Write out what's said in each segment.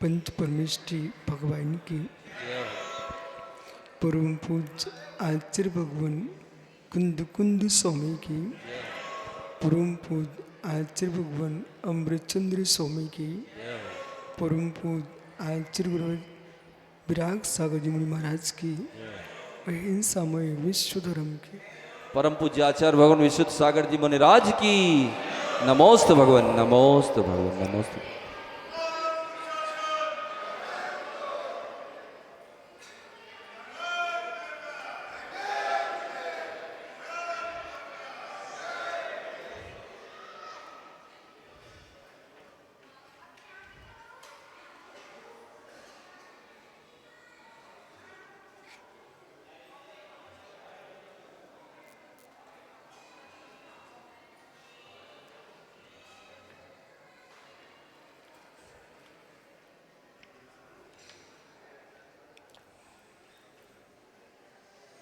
पंच परमेष्ठी भगवान की परम पूज्य आचार्य भगवान कुंद कुंद स्वामी की परम पूज्य आचार्य भगवान अमृतचंद्र स्वामी की परम पूज्य आचार्य गुरु विराग सागर जी मुनि महाराज की अहिंसामय विश्व धर्म की परम पूज्य आचार्य भगवान विशुद्ध सागर जी मुनिराज की नमोस्त भगवान नमोस्त भगवान नमोस्त।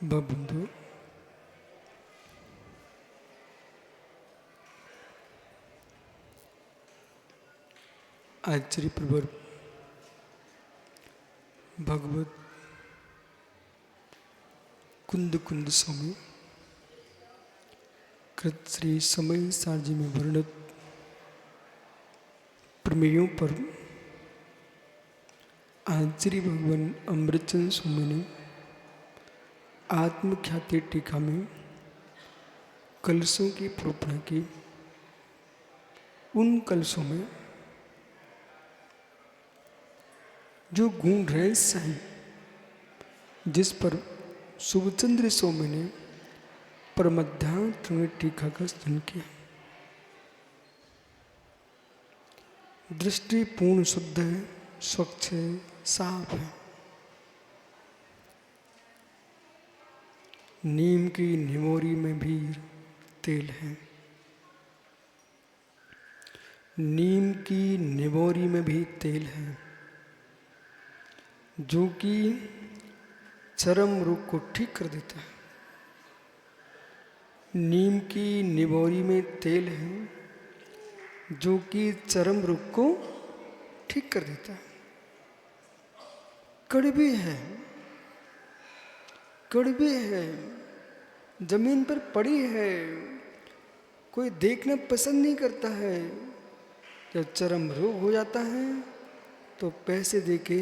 बंधु आचार्य प्रवर भगवत कुंद कुंद स्वामी कृत श्री समय सारजी में वर्णित प्रमेयों पर आचार्य भगवान अमृतचंद्र स्वामी ने आत्मख्याति टीका में कलशों की प्रोपणा की। उन कलशों में जो गुण रहस्य हैं जिस पर शुभचंद्र स्वामी ने परमध्यांत में टीका का स्तन किया। दृष्टि पूर्ण शुद्ध है, स्वच्छ है, साफ है। नीम की निमोरी में भी तेल है। नीम की निमोरी में भी तेल है जो कि चरम रोग को ठीक कर देता है। नीम की निमोरी में तेल है जो कि चरम रोग को ठीक कर देता है। कड़वी है, कड़वी है, जमीन पर पड़ी है, कोई देखना पसंद नहीं करता है। जब चरम रोग हो जाता है तो पैसे देके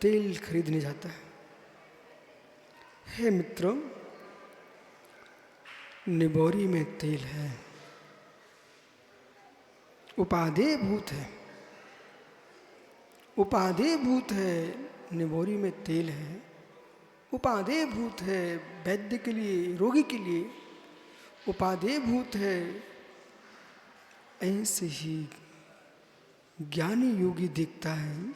तेल खरीदने जाता है। हे मित्रों, निबोरी में तेल है, उपादेय भूत है, उपादेय भूत है। निबोरी में तेल है, उपादेय भूत है। वैद्य के लिए, रोगी के लिए उपादेय भूत है। ऐसे ही ज्ञानी योगी देखता है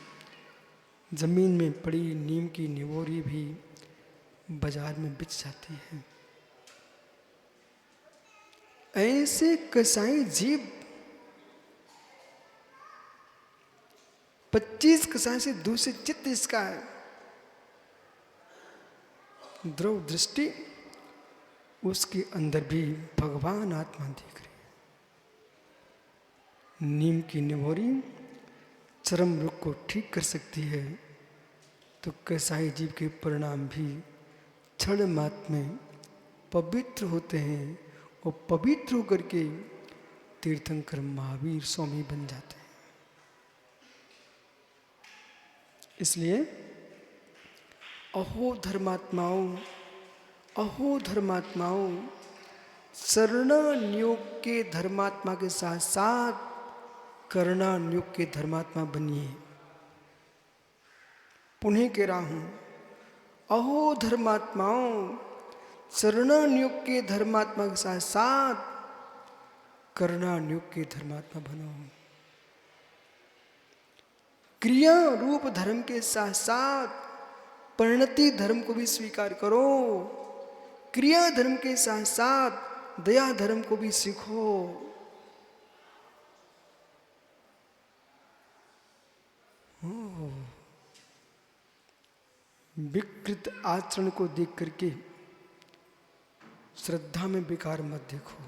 जमीन में पड़ी नीम की निबोरी भी बाजार में बिक जाती है। ऐसे कसाई जीव 25 कसाई से दूसरे चित्त इसका है। ध्रुव दृष्टि उसके अंदर भी भगवान आत्मा दिख रही है। नीम की निबोरी चरम रोग को ठीक कर सकती है तो कसाई जीव के परिणाम भी क्षण मात्र में पवित्र होते हैं और पवित्र होकर के तीर्थंकर महावीर स्वामी बन जाते हैं। इसलिए अहो धर्मात्माओं, अहो धर्मात्माओं, शरणान्योग के धर्मात्मा के साथ साथ करणान्योग के धर्मात्मा बनिए। पुनः कह रहा हूं, अहो धर्मात्माओं, शरणान्योग के धर्मात्मा के साथ साथ करणान्योग के धर्मात्मा बनो। क्रिया रूप धर्म के साथ साथ परिणति धर्म को भी स्वीकार करो। क्रिया धर्म के साथ साथ दया धर्म को भी सीखो। विकृत आचरण को देख करके श्रद्धा में बेकार मत देखो।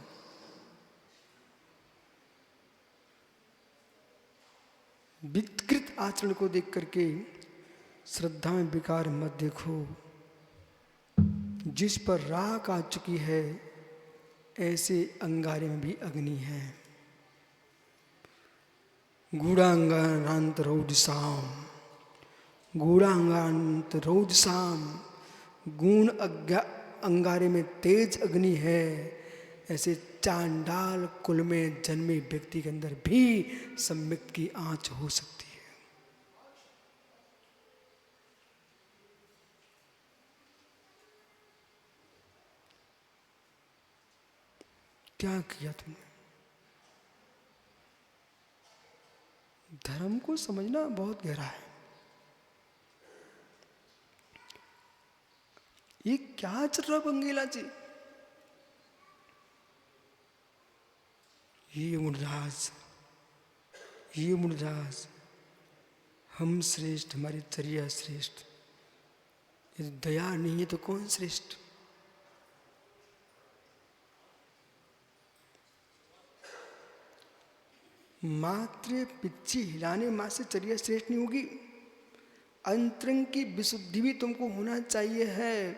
विकृत आचरण को देख करके श्रद्धा में विकार मत देखो। जिस पर राख आ चुकी है ऐसे अंगारे में भी अग्नि है। गूढ़ांगारांत रौजसाम, गूढ़ांगारांत रौजसाम, गूढ़ अंगारे में तेज अग्नि है। ऐसे चांडाल कुल में जन्मे व्यक्ति के अंदर भी सम्यक की आंच हो सकती है। क्या किया तुमने? धर्म को समझना बहुत गहरा है। ये क्या चल रहा बंगेला जी? ये मुरदास, ये मुरदास, हम श्रेष्ठ, हमारी चर्या श्रेष्ठ। यदि दया नहीं है तो कौन श्रेष्ठ? मात्र पिच्ची हिलाने माँ से चर्या श्रेष्ठ नहीं होगी। अंतरंग की विशुद्धि भी तुमको होना चाहिए है।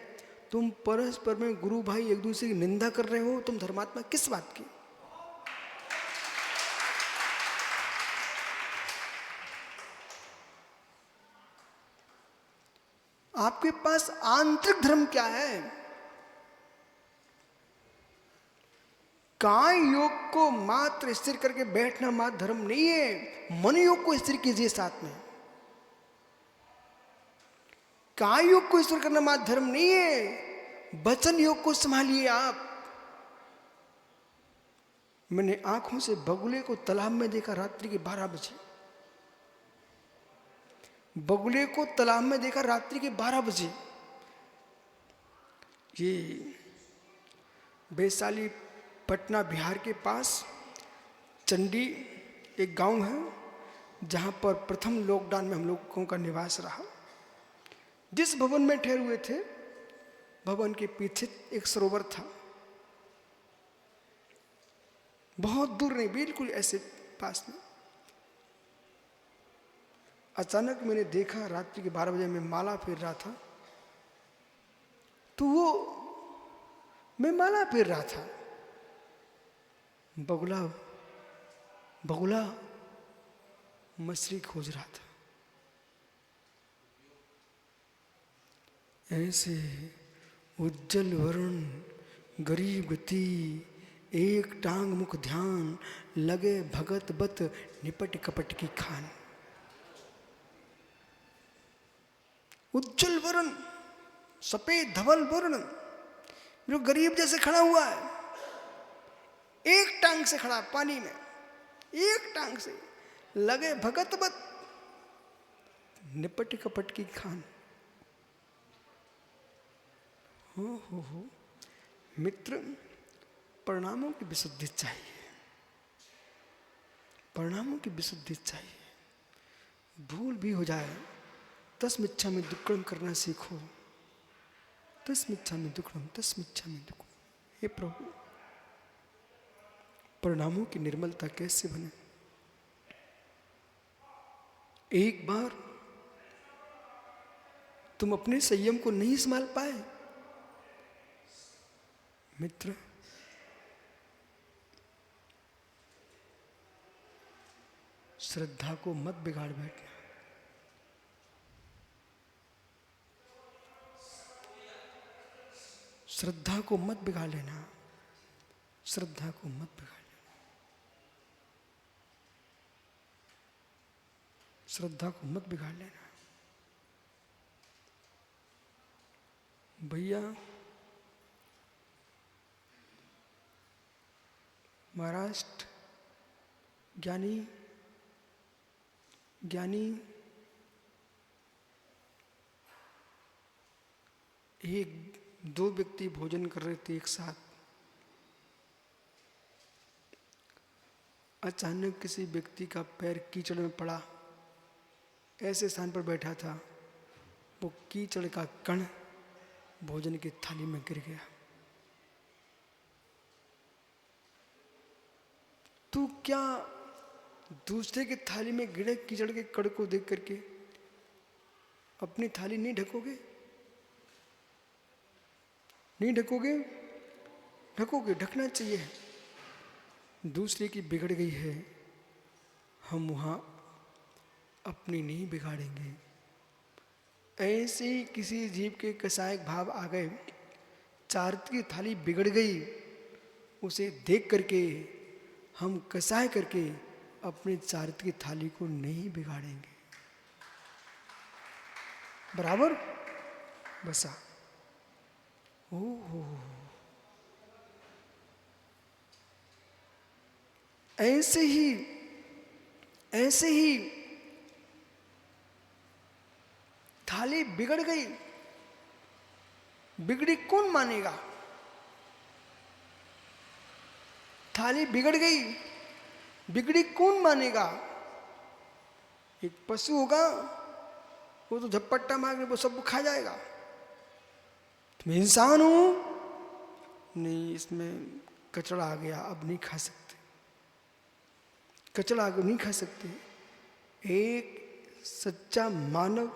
तुम परस्पर में गुरु भाई एक दूसरे की निंदा कर रहे हो, तुम धर्मात्मा किस बात की? आपके पास आंतरिक धर्म क्या है? काय योग को मात्र स्थिर करके बैठना मात्र धर्म नहीं है। मन योग को स्थिर कीजिए साथ में। काय योग को स्थिर करना मात्र धर्म नहीं है, वचन योग को संभालिए आप। मैंने आंखों से बगुले को तालाब में देखा रात्रि के 12 बजे। बगुले को तालाब में देखा रात्रि के 12 बजे। ये वैशाली पटना बिहार के पास चंडी एक गांव है, जहां पर प्रथम लॉकडाउन में हम लोगों का निवास रहा। जिस भवन में ठहरे हुए थे, भवन के पीछे एक सरोवर था। बहुत दूर नहीं, बिल्कुल ऐसे पास में। अचानक मैंने देखा रात्रि के 12 बजे मैं माला फेर रहा था, तो वो मैं माला फेर रहा था। बगुला मछली खोज रहा था। ऐसे उज्जवल वर्ण गरीब गति, एक टांग मुख ध्यान, लगे भगत बत निपट कपट की खान। उज्जवल वर्ण, सफेद धवल वर्ण, जो गरीब जैसे खड़ा हुआ है, एक टांग से खड़ा पानी में, एक टांग से, लगे भगत बत निपट कपट की खान। हो मित्र, परिणामों की विशुद्धि चाहिए, परिणामों की विशुद्धि चाहिए। भूल भी हो जाए, 10 मिच्छा में दुक्कड़म करना सीखो। 10 मिच्छा में दुक्कड़म, 10 मिच्छा में दुक्कड़म। हे प्रभु, परिणामों की निर्मलता कैसे बने? एक बार तुम अपने संयम को नहीं संभाल पाए, मित्र, श्रद्धा को मत बिगाड़ बैठना। श्रद्धा को मत बिगाड़ लेना, श्रद्धा को मत बिगाड़ लेना, श्रद्धा को मत बिगाड़ लेना। भैया, महाराष्ट्र ज्ञानी एक दो व्यक्ति भोजन कर रहे थे एक साथ। अचानक किसी व्यक्ति का पैर कीचड़ में पड़ा। ऐसे स्थान पर बैठा था, वो कीचड़ का कण भोजन की थाली में गिर गया। तू क्या दूसरे की थाली में गिरे कीचड़ के कण को देख करके अपनी थाली नहीं ढकोगे? नहीं ढकोगे? ढकोगे, ढकना चाहिए। दूसरे की बिगड़ गई है, हम वहाँ अपनी नहीं बिगाड़ेंगे। ऐसे ही किसी जीव के कसायक भाव आ गए, चारित्र की थाली बिगड़ गई, उसे देख करके हम कसाय करके अपने चारित्र की थाली को नहीं बिगाड़ेंगे। बराबर बसा। ओहो, ऐसे ही थाली बिगड़ गई, बिगड़ी कौन मानेगा? थाली बिगड़ गई, बिगड़ी कौन मानेगा? एक पशु होगा, वो तो झपट्टा मारने वो सब खा जाएगा। तुम इंसान हो, नहीं इसमें कचरा आ गया, अब नहीं खा सकते, कचरा आगे नहीं खा सकते। एक सच्चा मानव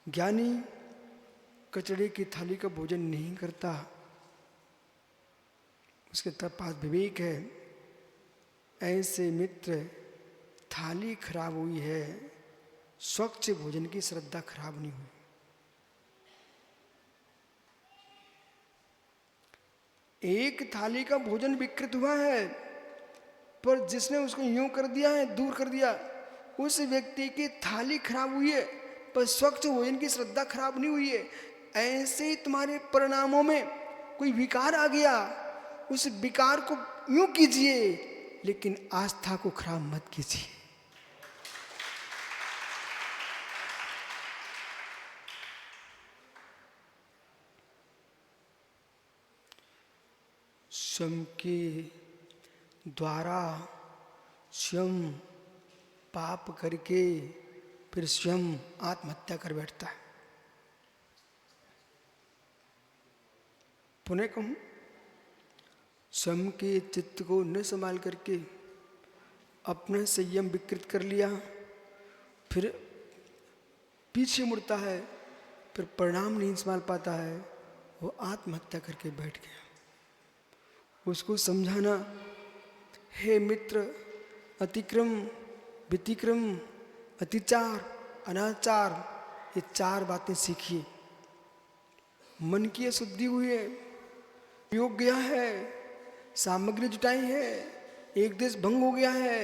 ज्ञानी कचड़े की थाली का भोजन नहीं करता, उसके पास विवेक है। ऐसे मित्र, थाली खराब हुई है, स्वच्छ भोजन की श्रद्धा खराब नहीं हुई। एक थाली का भोजन विकृत हुआ है, पर जिसने उसको यूं कर दिया है, दूर कर दिया, उस व्यक्ति की थाली खराब हुई है, पर स्वच्छ भोजन की श्रद्धा खराब नहीं हुई है। ऐसे ही तुम्हारे परिणामों में कोई विकार आ गया, उस विकार को यूं कीजिए, लेकिन आस्था को खराब मत कीजिए। स्वयं के द्वारा स्वयं पाप करके फिर स्वयं आत्महत्या कर बैठता है। पुनः कहूं, स्वयं के चित्त को न संभाल करके अपना संयम विकृत कर लिया, फिर पीछे मुड़ता है, फिर परिणाम नहीं संभाल पाता है, वो आत्महत्या करके बैठ गया। उसको समझाना, हे मित्र, अतिक्रम, व्यतिक्रम, अतिचार, अनाचार, ये 4 बातें सीखिए। मन की अशुद्धि हुई है, योग गया है, सामग्री जुटाई है, एक देश भंग हो गया है,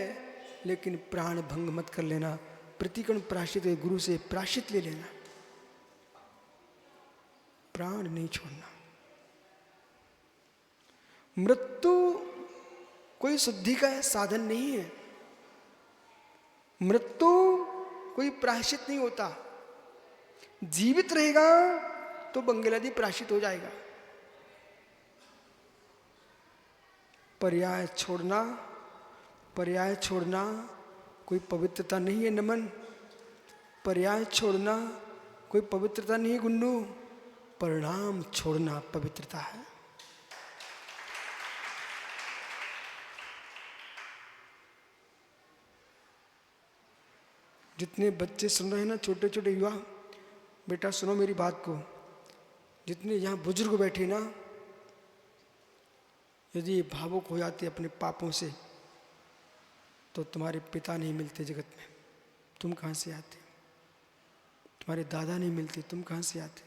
लेकिन प्राण भंग मत कर लेना। प्रतिकण प्राश्चित गुरु से प्राश्चित ले लेना, प्राण नहीं छोड़ना। मृत्यु कोई शुद्धि का साधन नहीं है, मृत्यु कोई प्रायश्चित नहीं होता। जीवित रहेगा तो बंगलादेश प्रायश्चित हो जाएगा। पर्याय छोड़ना कोई पवित्रता नहीं है नमन, पर्याय छोड़ना कोई पवित्रता नहीं है गुन्नू, परिणाम छोड़ना पवित्रता है। जितने बच्चे सुन रहे हैं ना, छोटे छोटे युवा, बेटा सुनो मेरी बात को। जितने यहाँ बुजुर्ग बैठे ना, यदि ये भावुक हो जाते अपने पापों से, तो तुम्हारे पिता नहीं मिलते जगत में, तुम कहाँ से आते? तुम्हारे दादा नहीं मिलते, तुम कहाँ से आते?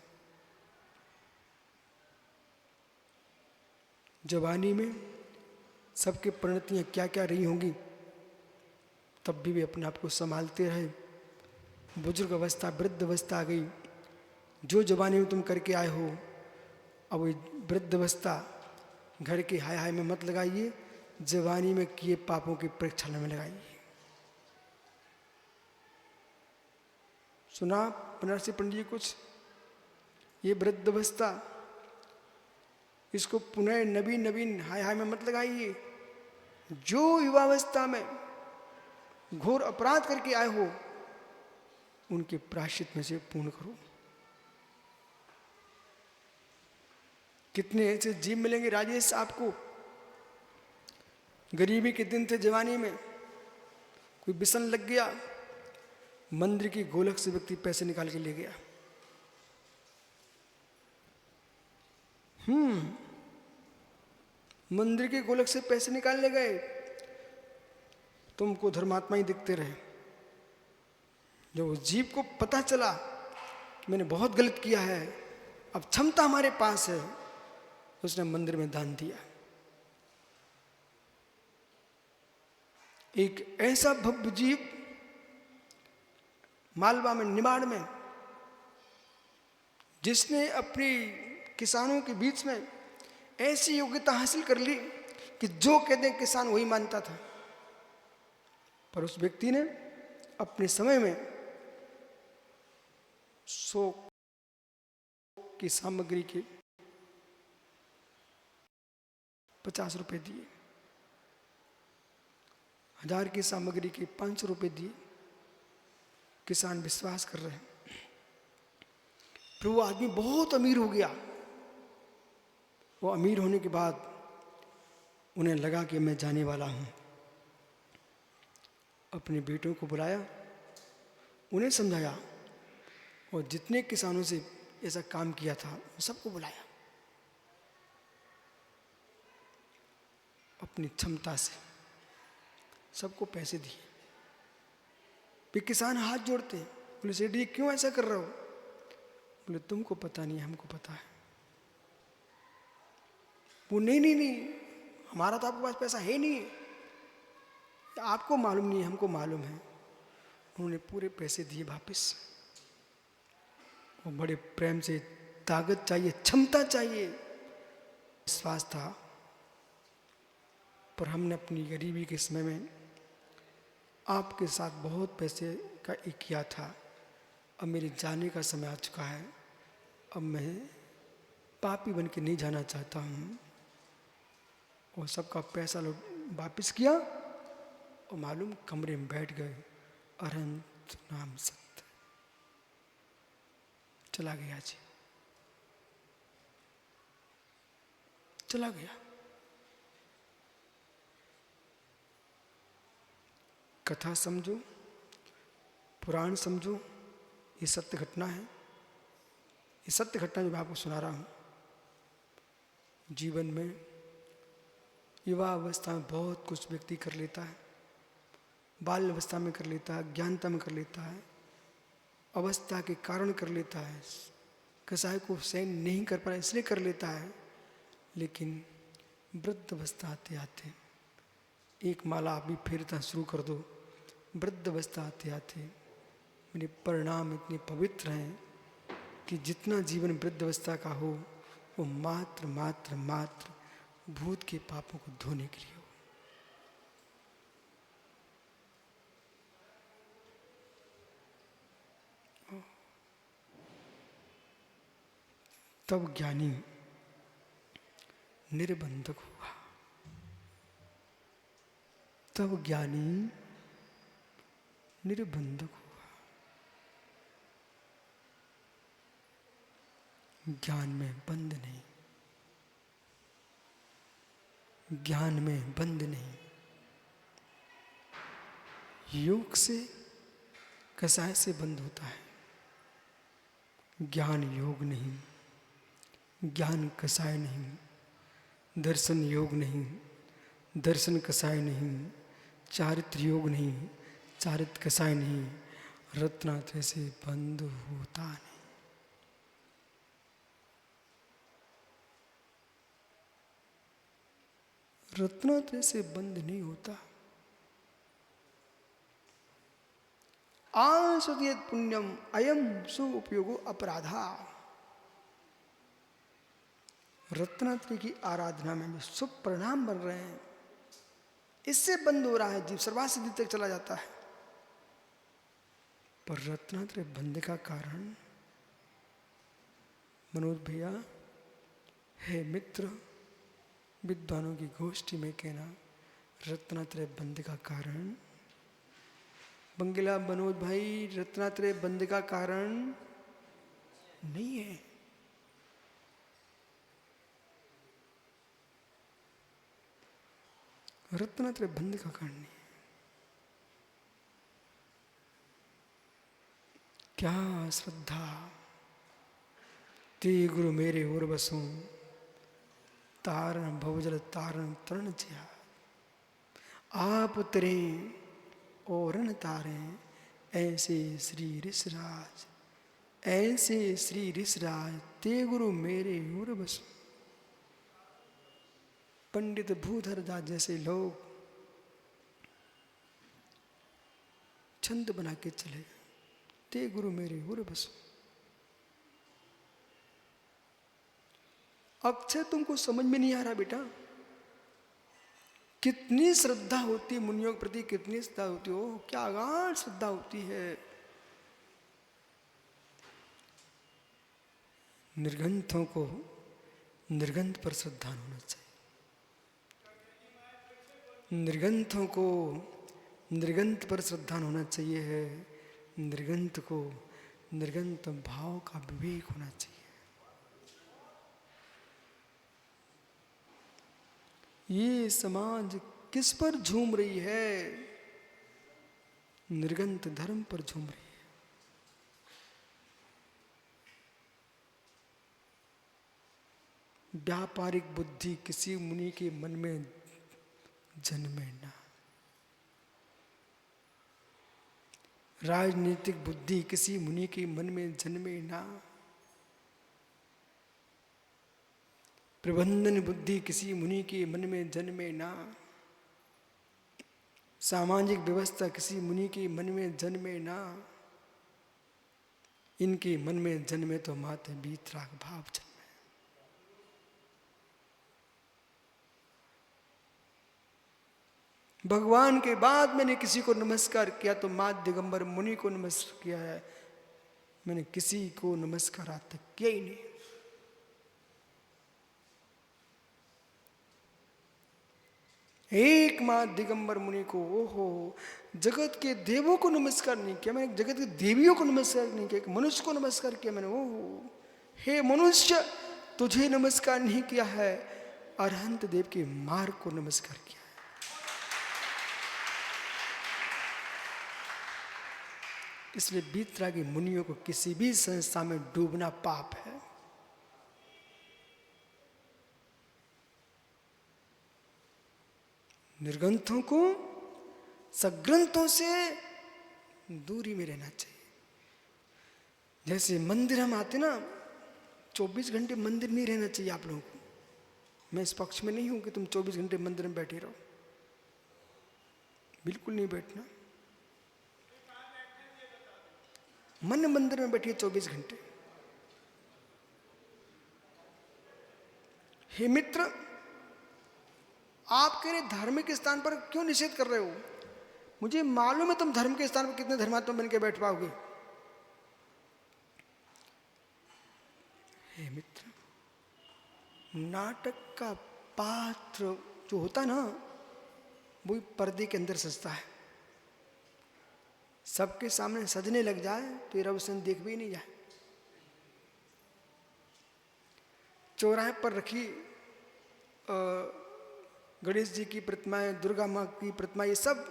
जवानी में सबके परिणतियाँ क्या क्या रही होंगी, तब भी वे अपने आप को संभालते रहे। बुजुर्ग अवस्था, वृद्ध अवस्था आ गई, जो जवानी में तुम करके आए हो, अब वही वृद्ध अवस्था घर के हाय हाय में मत लगाइए, जवानी में किए पापों की प्रक्षालन में लगाइए। सुना बनारसी पंडित जी कुछ? ये वृद्ध अवस्था, इसको पुनः नवीन नवीन हाय हाय में मत लगाइए। जो युवावस्था में घोर अपराध करके आए हो, उनके प्रायश्चित में से पूर्ण करो। कितने ऐसे जीव मिलेंगे राजेश आपको, गरीबी के दिन थे जवानी में, कोई व्यसन लग गया, मंदिर की गोलक से व्यक्ति पैसे निकाल के ले गया। मंदिर के गोलक से पैसे निकालने गए, तुमको धर्मात्मा ही दिखते रहे। जब उस जीव को पता चला कि मैंने बहुत गलत किया है, अब क्षमता हमारे पास है, उसने मंदिर में दान दिया। एक ऐसा भव्य जीव मालवा में, निमाड़ में, जिसने अपनी किसानों के बीच में ऐसी योग्यता हासिल कर ली कि जो कहते हैं किसान वही मानता था। पर उस व्यक्ति ने अपने समय में 100 की सामग्री के 50 रुपए दिए, 1000 की सामग्री के 500 रुपए दिए। किसान विश्वास कर रहे हैं, फिर वो आदमी बहुत अमीर हो गया। वो अमीर होने के बाद उन्हें लगा कि मैं जाने वाला हूं। अपने बेटों को बुलाया, उन्हें समझाया, और जितने किसानों से ऐसा काम किया था सबको बुलाया। अपनी क्षमता से सबको पैसे दिए। वे किसान हाथ जोड़ते, बोले सेठ जी क्यों ऐसा कर रहे हो? बोले तुमको पता नहीं, हमको पता है। वो नहीं नहीं नहीं, हमारा तो आपके पास पैसा है नहीं, आपको मालूम नहीं है, हमको मालूम है। उन्होंने पूरे पैसे दिए वापस। वो बड़े प्रेम से, ताकत चाहिए, क्षमता चाहिए, विश्वास था। पर हमने अपनी गरीबी के समय में आपके साथ बहुत पैसे का एक किया था। अब मेरे जाने का समय आ चुका है, अब मैं पापी बन के नहीं जाना चाहता हूँ। और सबका पैसा लौट वापिस किया, और मालूम कमरे में बैठ गए। अनंत नाम सत्य, चला गया जी, चला गया। कथा समझो, पुराण समझो, ये सत्य घटना है। ये सत्य घटना जो मैं आपको सुना रहा हूँ, जीवन में युवा अवस्था में बहुत कुछ व्यक्ति कर लेता है, बाल अवस्था में कर लेता है, ज्ञानता में कर लेता है, अवस्था के कारण कर लेता है, कसाय को सहन नहीं कर पा इसलिए कर लेता है। लेकिन वृद्ध अवस्था आते आते, एक माला आप भी फेरना शुरू कर दो, वृद्ध अवस्था आते आते मेरे परिणाम इतने पवित्र हैं कि जितना जीवन वृद्ध अवस्था का हो, वो मात्र मात्र मात्र भूत के पापों को धोने के लिए हो। तब ज्ञानी निर्बंधक हुआ, तब ज्ञानी निर्बंधक हुआ। ज्ञान में बंद नहीं, ज्ञान में बंद नहीं। योग से, कसाय से बंद होता है, ज्ञान योग नहीं, ज्ञान कसाय नहीं, दर्शन योग नहीं, दर्शन कसाय नहीं, चारित्र योग नहीं, चारित्र कसाय नहीं, रत्नात्रय से बंद होता नहीं। रत्नात्रय से बंद नहीं होता। आंसुदियत पुण्यम अयम सु उपयोगो अपराधा। रत्नात्रय की आराधना में जो शुभ परिणाम बन रहे हैं, इससे बंद हो रहा है, जीव सर्वासिद्धि तक चला जाता है। पर रत्नात्रय बंद का कारण, मनोज भैया है मित्र, विद्वानों की गोष्ठी में कहना रत्नात्रय बंद का कारण, बंगला मनोज भाई, रत्नात्रय बंद का कारण नहीं है। रत्नात्रय बंद का कारण नहीं है। क्या श्रद्धा, ते गुरु मेरे और बसों, तारण भवजल तारण तरण जिया। आप तरे और न तारे, ऐसे श्री ऋषराज, ऐसे श्री ऋषराज, ते गुरु मेरे और बसों। पंडित भूधर दास जैसे लोग छंद बना के चले गए, ते गुरु मेरे और बसों। अक्षर तुमको समझ में नहीं आ रहा बेटा, कितनी श्रद्धा होती है मुनियों के प्रति, कितनी श्रद्धा होती हो, क्या अगाध श्रद्धा होती है। निर्ग्रंथों को निर्ग्रंथ पर श्रद्धा होना चाहिए, निर्ग्रंथों को निर्ग्रंथ पर श्रद्धा होना चाहिए है, निर्ग्रंथ को निर्ग्रंथ भाव का विवेक होना चाहिए। ये समाज किस पर झूम रही है? निर्ग्रंथ धर्म पर झूम रही है। व्यापारिक बुद्धि किसी मुनि के मन में जन्मे ना, राजनीतिक बुद्धि किसी मुनि के मन में जन्मे ना, प्रबंधन बुद्धि किसी मुनि के मन में जन्मे ना, सामाजिक व्यवस्था किसी मुनि के मन में जन्मे ना। इनके मन में जन्मे तो माते वीतराग भाव जन्मे। भगवान के बाद मैंने किसी को नमस्कार किया तो माँ दिगंबर मुनि को नमस्कार किया है, मैंने किसी को नमस्कार आज तक किया ही नहीं। एक माँ दिगंबर मुनि को, ओहो, जगत के देवों को नमस्कार नहीं किया मैंने, जगत के देवियों को नमस्कार नहीं किया, एक मनुष्य को नमस्कार किया मैंने। ओहो, हे मनुष्य, तुझे नमस्कार नहीं किया है, अरहंत देव के मार्ग को नमस्कार किया है। इसलिए वीतरागी मुनियों को किसी भी संस्था में डूबना पाप है। निर्ग्रंथों को सग्रंथों से दूरी में रहना चाहिए। जैसे मंदिर हम आते ना, 24 घंटे मंदिर नहीं रहना चाहिए आप लोगों को। मैं इस पक्ष में नहीं हूं कि तुम 24 घंटे मंदिर में बैठे रहो, बिल्कुल नहीं बैठना। मन मंदिर में बैठिए 24 घंटे। हे मित्र, आप कह रहे धार्मिक स्थान पर क्यों निषेध कर रहे हो? मुझे मालूम है तुम धर्म के स्थान पर कितने धर्मात्मा बन के बैठ पाओगे। हे मित्र, नाटक का पात्र जो होता ना, वो पर्दे के अंदर सजता है। सबके सामने सजने लग जाए तो ये रवसन देख भी नहीं जाए। चौराहे पर रखी गणेश जी की प्रतिमाएं, दुर्गा माँ की प्रतिमा, ये सब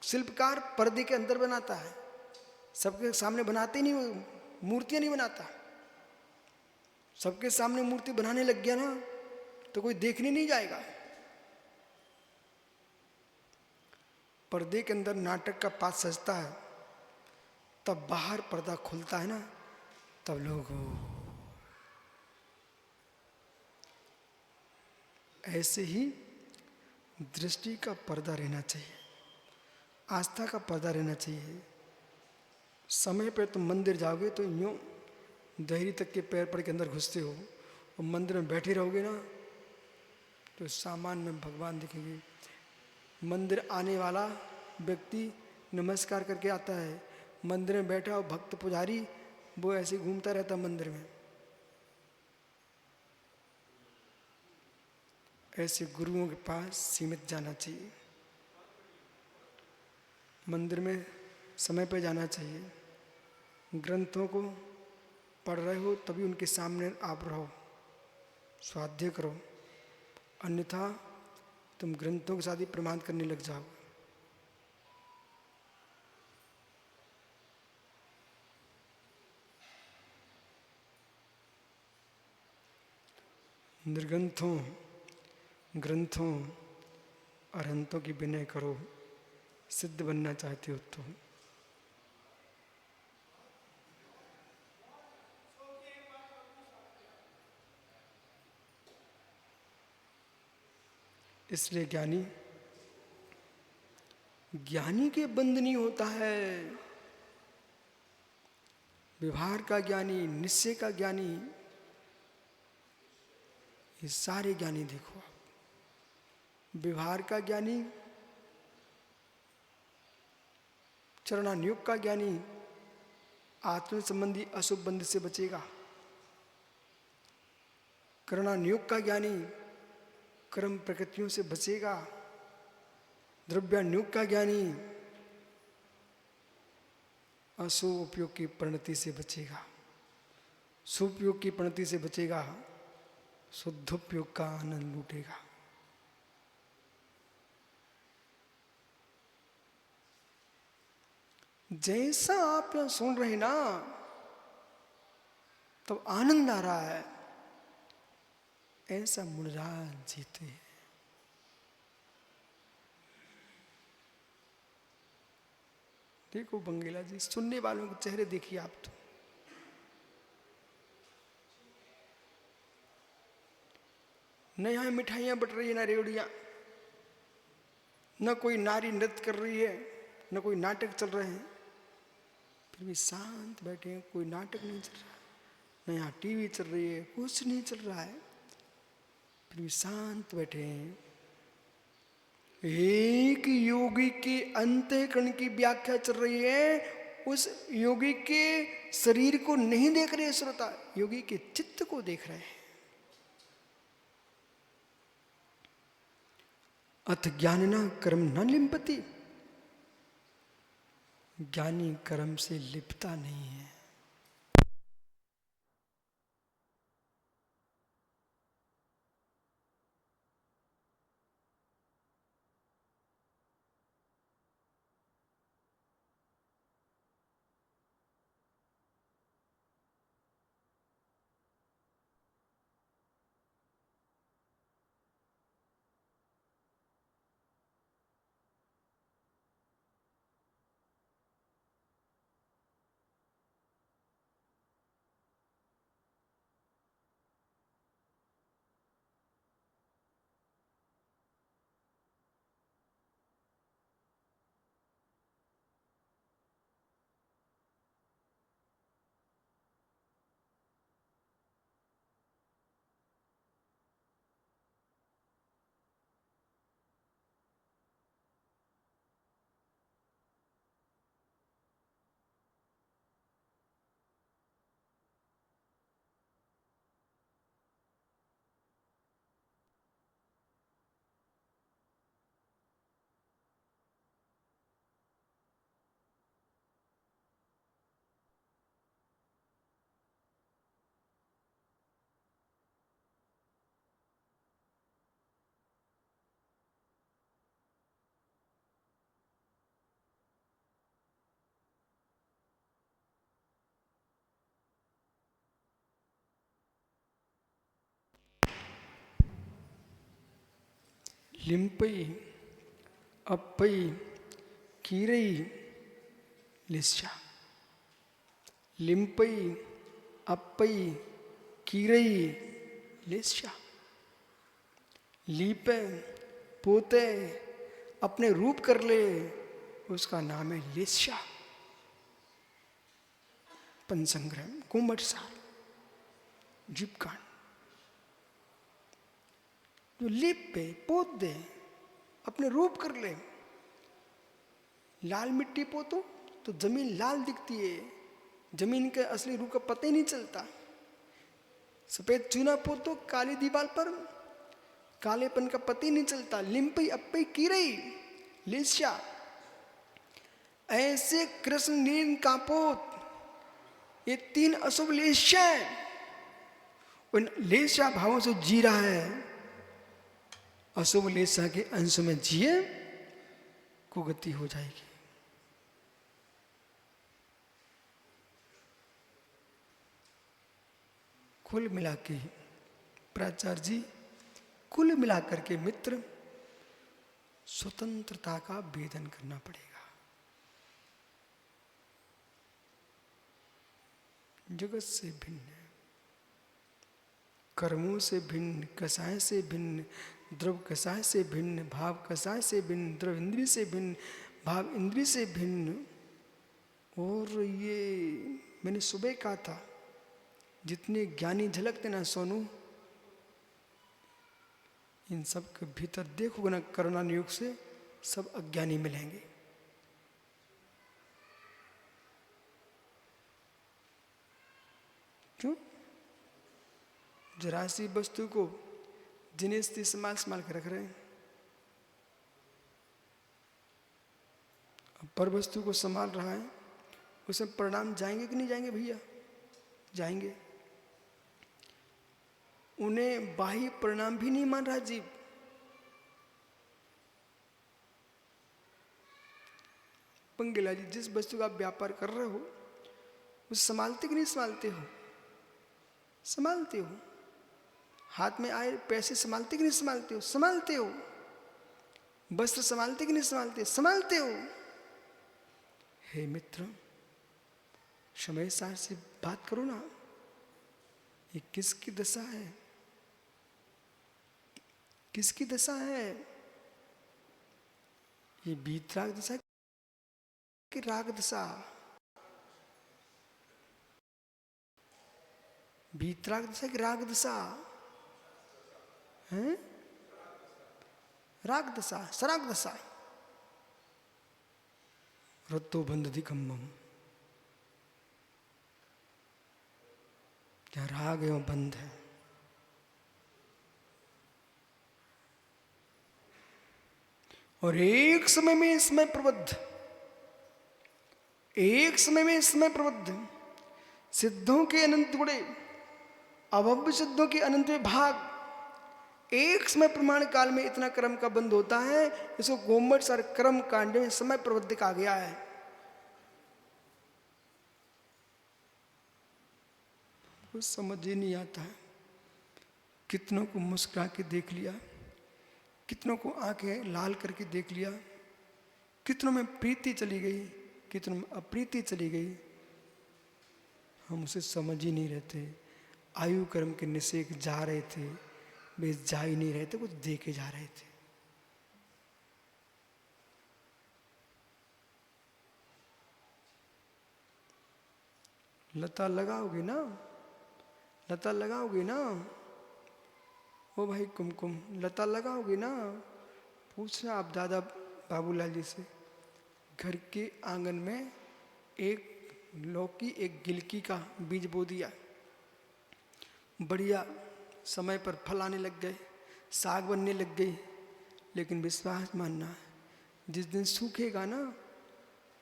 शिल्पकार पर्दे के अंदर बनाता है, सबके सामने बनाते नहीं, वो मूर्तियां नहीं बनाता। सबके सामने मूर्ति बनाने लग गया ना तो कोई देखने नहीं जाएगा। पर्दे के अंदर नाटक का पात्र सजता है, तब बाहर पर्दा खुलता है ना, तब लोग ऐसे ही दृष्टि का पर्दा रहना चाहिए, आस्था का पर्दा रहना चाहिए। समय पे तुम मंदिर जाओगे तो यूँ दहरी तक के पैर पड़ के अंदर घुसते हो, और मंदिर में बैठे रहोगे ना तो सामान में भगवान दिखेंगे। मंदिर आने वाला व्यक्ति नमस्कार करके आता है, मंदिर में बैठा हो भक्त पुजारी वो ऐसे घूमता रहता मंदिर में। ऐसे गुरुओं के पास सीमित जाना चाहिए, मंदिर में समय पर जाना चाहिए। ग्रंथों को पढ़ रहे हो तभी उनके सामने आप रहो, स्वाध्याय करो, अन्यथा तुम ग्रंथों के साथ ही प्रमाण करने लग जाओ। निर्ग्रंथों ग्रंथों अरहंतों की विनय करो, सिद्ध बनना चाहते हो तो। इसलिए ज्ञानी ज्ञानी के बंध नहीं होता है। व्यवहार का ज्ञानी, निश्चय का ज्ञानी, ये सारे ज्ञानी देखो आप। व्यवहार का ज्ञानी, चरणानुयोग का ज्ञानी आत्म संबंधी अशुभ बंध से बचेगा। कर्णानुयोग का ज्ञानी कर्म प्रकृतियों से बचेगा। द्रव्यानुयोग का ज्ञानी अशुभ उपयोग की परिणति से बचेगा। शुभ उपयोग की परिणति से बचेगा, शुद्ध उपयोग का आनंद लूटेगा। जैसा आप यहां सुन रहे ना, तब आनंद आ रहा है, ऐसा मुनिराज जीते हैं। देखो बंगेला जी, सुनने वालों के चेहरे देखिए आप तो। न यहाँ मिठाइयाँ बट रही है, ना रेवड़ियाँ, न कोई नारी नृत्य कर रही है, न कोई नाटक चल रहे हैं, फिर भी शांत बैठे हैं। कोई नाटक नहीं चल रहा, न यहाँ टीवी चल रही है, कुछ नहीं चल रहा है, फिर भी शांत बैठे हैं। एक योगी के अंतःकरण की व्याख्या चल रही है। उस योगी के शरीर को नहीं देख रहे श्रोता, योगी के चित्त को देख रहे हैं। अथ ज्ञानिना कर्म न लिम्पति, ज्ञानी कर्म से लिपता नहीं है। लिम्पई अप्पई कीरई लिस्चा। लिम्पई अप्पई कीरई लिस्चा। लीपे पोते अपने रूप कर ले, उसका नाम है लिस्चा। पंचसंग्रह कुंभट सार जीवकांड। जो लिप पे पोत दे, अपने रूप कर ले। लाल मिट्टी पोतो तो जमीन लाल दिखती है, जमीन के असली रूप का पता ही नहीं चलता। सफेद चूना पोतो काली दीवार पर, कालेपन का पता ही नहीं चलता। लिम्पई अप्पई कीरई लिस्चा, ऐसे कृष्ण नील का पोत, ये तीन अशुभ लेस्या है। उन लेस्या भावों से जी रहा है, अशुभ लेस्या के अंश में जिए कुगति हो जाएगी। कुल मिला के प्राचार्य जी, कुल मिलाकर के मित्र स्वतंत्रता का भेदन करना पड़ेगा। जगत से भिन्न, कर्मों से भिन्न, कसाय से भिन्न, द्रव कसाय से भिन्न, भाव कसाय से भिन्न, द्रव इंद्रिय से भिन्न, भाव इंद्रिय से भिन्न। और ये मैंने सुबह कहा था, जितने ज्ञानी झलकते ना सोनू, इन सब के भीतर देखोगे ना करुणा योग से सब अज्ञानी मिलेंगे। क्यों? जरा सी वस्तु को जिन्हें संभाल के रख रहे हैं, पर वस्तु को संभाल रहा है, उसमें परिणाम जाएंगे कि नहीं जाएंगे भैया? जाएंगे। उन्हें बाह्य परिणाम भी नहीं मान रहा जीव। पंगेला जी, जिस वस्तु का आप व्यापार कर रहे हो उसे संभालते कि नहीं संभालते हो? संभालते हो। हाथ में आए पैसे संभालते कि नहीं संभालते हो? संभालते हो। वस्त्र संभालते कि नहीं संभालते? संभालते हो। हे मित्र, समय सार से बात करो ना, ये किसकी दशा है? किसकी दशा है? ये बीतराग दशा कि राग दशा? बीतराग दशा कि राग दशा है? राग दशा, सराग दशा। रत्तो बंधधिकम्मम, क्या राग एवं बंध है। और एक समय में इसमें प्रबद्ध, एक समय में इसमें प्रबद्ध सिद्धों के अनंत गुणे, अभव्य सिद्धों के अनंत भाग, एक समय प्रमाण काल में इतना कर्म का बंध होता है। इसको गोमट सर कर्म कांड में समय प्रबद्ध कहा गया है। कुछ समझ ही नहीं आता है। कितनों को मुस्कुरा के देख लिया, कितनों को आंखें लाल करके देख लिया, कितनों में प्रीति चली गई, कितनों में अप्रीति चली गई। हम उसे समझ ही नहीं रहते। आयु कर्म के निषेक जा रहे थे, वे जा ही नहीं रहे थे, कुछ दे के जा रहे थे। लता लगाओगे ना, लता लगाओगे ना, ओ भाई कुमकुम, लता लगाओगे ना? पूछना आप दादा बाबूलाल जी से। घर के आंगन में एक लौकी, एक गिलकी का बीज बो दिया, बढ़िया समय पर फल आने लग गए, साग बनने लग गई। लेकिन विश्वास मानना, जिस दिन सूखेगा ना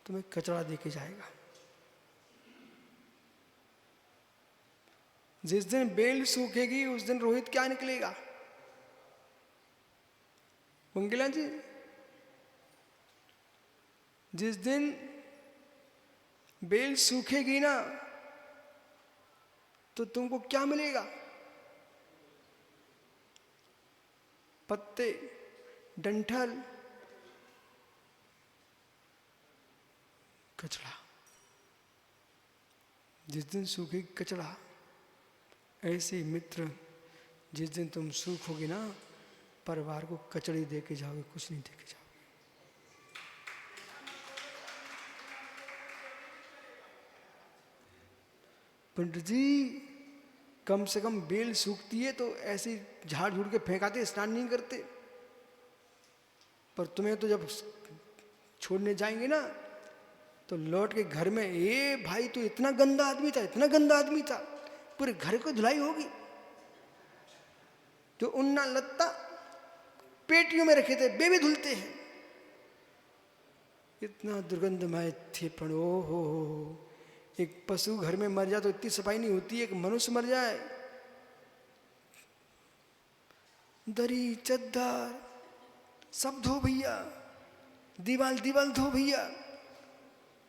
तुम्हें कचरा देके जाएगा। जिस दिन बेल सूखेगी उस दिन रोहित क्या निकलेगा? मंगला जी, जिस दिन बेल सूखेगी ना तो तुमको क्या मिलेगा? पत्ते, डंठल, कचड़ा। जिस दिन सूखेगी कचड़ा, ऐसे ही मित्र जिस दिन तुम सूखोगे ना, परिवार को कचड़ी दे के जाओगे, कुछ नहीं दे के जाओगे। पंडित जी, कम से कम बेल सूखती है तो ऐसे झाड़ झूड़ के फेंकाते, स्नान नहीं करते। पर तुम्हें तो जब छोड़ने जाएंगे ना तो लौट के घर में, ए भाई तो इतना गंदा आदमी था, इतना गंदा आदमी था, पूरे घर को धुलाई होगी। तो उन्ना लत्ता पेटियों में रखे थे, बेबी धुलते हैं। इतना दुर्गंधमय थे। पण ओ हो, एक पशु घर में मर जाए तो इतनी सफाई नहीं होती। एक मनुष्य मर जाए, दरी चद्दर सब धो भैया, दीवाल धो भैया।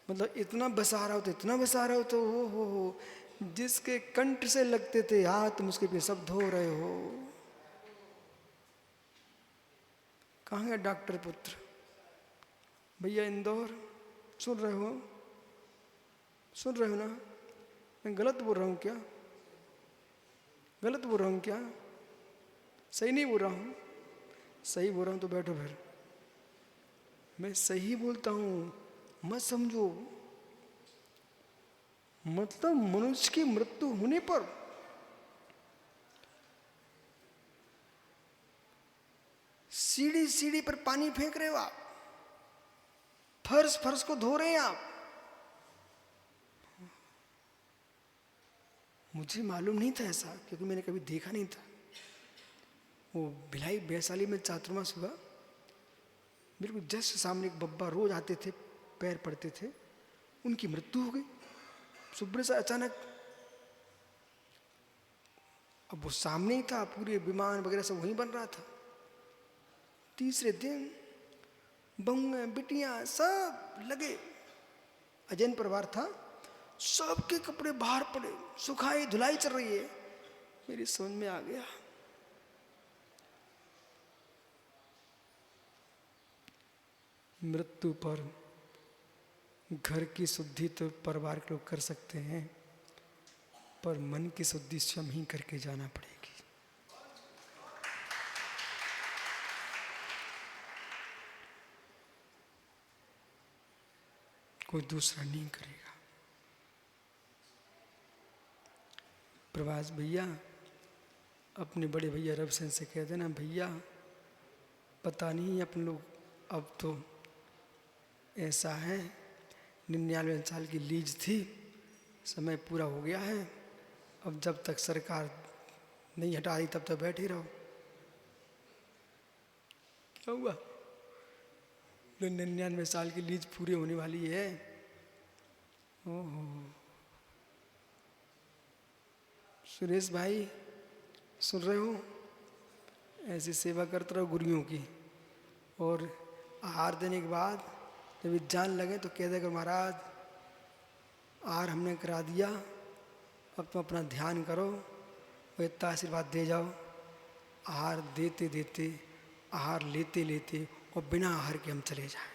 मतलब इतना बसा रहा हो तो, इतना बसा रहा हो तो, हो जिसके कंठ से लगते थे हाथ, तुम उसके पे सब धो रहे हो। कहाँ है डॉक्टर पुत्र? भैया इंदौर, सुन रहे हो? सुन रहे हो ना? मैं गलत बोल रहा हूँ क्या? गलत बोल रहा हूँ क्या? सही नहीं बोल रहा हूँ? सही बोल रहा हूँ तो बैठो फिर। मैं सही बोलता हूँ, मत समझो। मतलब मनुष्य की मृत्यु होने पर सीढ़ी सीढ़ी पर पानी फेंक रहे हो आप, फर्श फर्श को धो रहे हैं आप। मुझे मालूम नहीं था ऐसा, क्योंकि मैंने कभी देखा नहीं था। वो भिलाई वैशाली में चातुर्मास हुआ, मेरे को जस्ट सामने एक बब्बा रोज आते थे, पैर पड़ते थे, उनकी मृत्यु हो गई सुबह से अचानक। अब वो सामने ही था, पूरे विमान वगैरह सब वहीं बन रहा था। तीसरे दिन बहुएं बिटियां सब लगे, अजैन परिवार था, सबके कपड़े बाहर पड़े, सुखाई धुलाई चल रही है। मेरी समझ में आ गया, मृत्यु पर घर की शुद्धि तो परिवार के लोग कर सकते हैं, पर मन की शुद्धि स्वयं ही करके जाना पड़ेगी। कोई दूसरा नहीं करेगा। प्रभास भैया अपने बड़े भैया रविसेन से कह देना, भैया पता नहीं अपन लोग अब तो ऐसा है, 99 साल की लीज थी, समय पूरा हो गया है, अब जब तक सरकार नहीं हटा दी तब तक बैठे रहो। क्या हुआ? 99 साल की लीज पूरी होने वाली है। ओहो, सुरेश भाई सुन रहे हो? ऐसी सेवा करते रहो गुरुओं की, और आहार देने के बाद जब जान लगे तो कह देगा महाराज आहार हमने करा दिया, अब तुम अपना ध्यान करो और इतना आशीर्वाद दे जाओ। आहार देते देते, आहार लेते लेते और बिना आहार के हम चले जाएं।